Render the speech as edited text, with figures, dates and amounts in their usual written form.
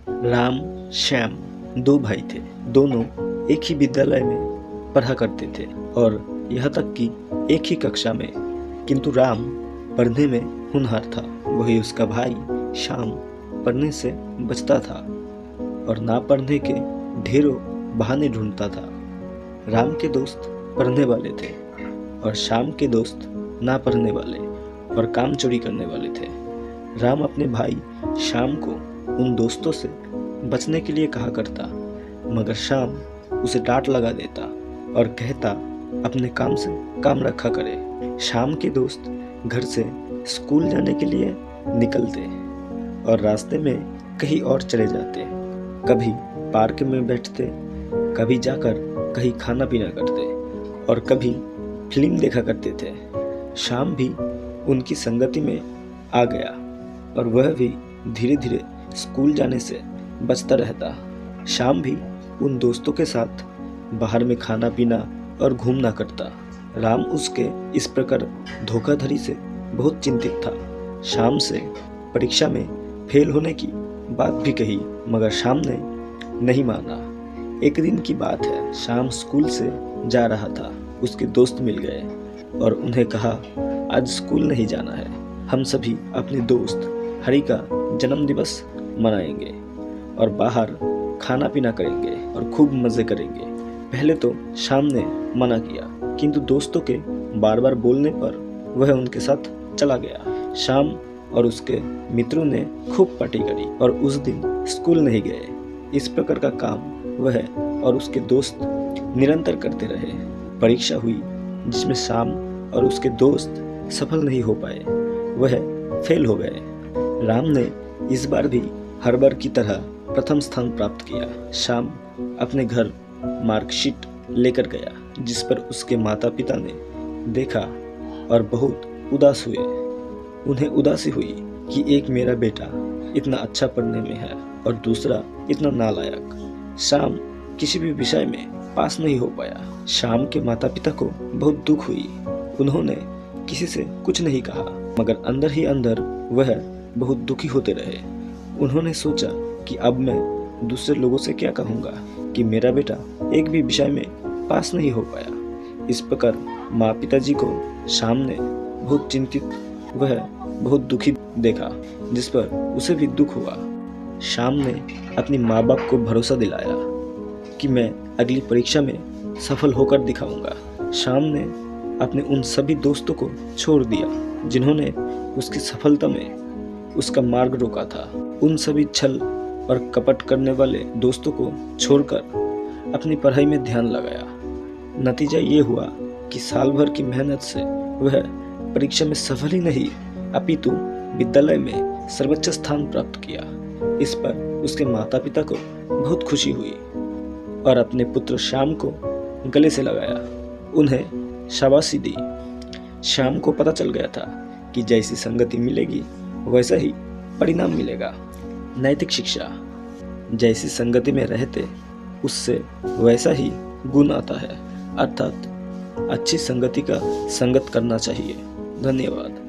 राम श्याम दो भाई थे। दोनों एक ही विद्यालय में पढ़ा करते थे और यह तक कि एक ही कक्षा में। किंतु राम पढ़ने में होनहार था, वही उसका भाई श्याम पढ़ने से बचता था और ना पढ़ने के ढेरों बहाने ढूंढता था। राम के दोस्त पढ़ने वाले थे और श्याम के दोस्त ना पढ़ने वाले और काम चोरी करने वाले थे। राम अपने भाई श्याम को उन दोस्तों से बचने के लिए कहा करता, मगर श्याम उसे डांट लगा देता और कहता अपने काम से काम रखा करे। श्याम के दोस्त घर से स्कूल जाने के लिए निकलते और रास्ते में कहीं और चले जाते, कभी पार्क में बैठते, कभी जाकर कहीं खाना पीना करते और कभी फिल्म देखा करते थे। श्याम भी उनकी संगति में आ गया और वह भी धीरे धीरे स्कूल जाने से बचता रहता। श्याम भी उन दोस्तों के साथ बाहर में खाना पीना और घूमना करता। राम उसके इस प्रकार धोखाधड़ी से बहुत चिंतित था। श्याम से परीक्षा में फेल होने की बात भी कही, मगर श्याम ने नहीं माना। एक दिन की बात है, श्याम स्कूल से जा रहा था, उसके दोस्त मिल गए और उन्हें कहा आज स्कूल नहीं जाना है, हम सभी अपने दोस्त हरि का जन्म दिवस मनाएंगे और बाहर खाना पीना करेंगे और खूब मजे करेंगे। पहले तो श्याम ने मना किया, किंतु दोस्तों के बार बार बोलने पर वह उनके साथ चला गया। श्याम और उसके मित्रों ने खूब पार्टी करी और उस दिन स्कूल नहीं गए। इस प्रकार का काम वह और उसके दोस्त निरंतर करते रहे। परीक्षा हुई जिसमें श्याम और उसके दोस्त सफल नहीं हो पाए, वह फेल हो गए। राम ने इस बार भी हर बार की तरह प्रथम स्थान प्राप्त किया। श्याम अपने घर मार्कशीट लेकर गया, जिस पर उसके माता पिता ने देखा और बहुत उदास हुए। उन्हें उदासी हुई कि एक मेरा बेटा इतना अच्छा पढ़ने में है और दूसरा इतना नालायक। श्याम किसी भी विषय में पास नहीं हो पाया। श्याम के माता पिता को बहुत दुख हुई। उन्होंने किसी से कुछ नहीं कहा, मगर अंदर ही अंदर वह बहुत दुखी होते रहे। उन्होंने सोचा कि अब मैं दूसरे लोगों से क्या कहूँगा कि मेरा बेटा एक भी विषय में पास नहीं हो पाया। इस प्रकार माँ पिताजी को श्याम ने बहुत चिंतित, वह बहुत दुखी देखा, जिस पर उसे भी दुख हुआ। श्याम ने अपनी माँ बाप को भरोसा दिलाया कि मैं अगली परीक्षा में सफल होकर दिखाऊंगा। श्याम ने अपने उन सभी दोस्तों को छोड़ दिया जिन्होंने उसकी सफलता में उसका मार्ग रोका था। उन सभी छल और कपट करने वाले दोस्तों को छोड़कर अपनी पढ़ाई में ध्यान लगाया। नतीजा ये हुआ कि साल भर की मेहनत से वह परीक्षा में सफल ही नहीं, अपितु विद्यालय में सर्वोच्च स्थान प्राप्त किया। इस पर उसके माता पिता को बहुत खुशी हुई और अपने पुत्र श्याम को गले से लगाया, उन्हें शाबाशी दी। श्याम को पता चल गया था कि जैसी संगति मिलेगी वैसा ही परिणाम मिलेगा। नैतिक शिक्षा, जैसी संगति में रहते उससे वैसा ही गुण आता है, अर्थात अच्छी संगति का संगत करना चाहिए। धन्यवाद।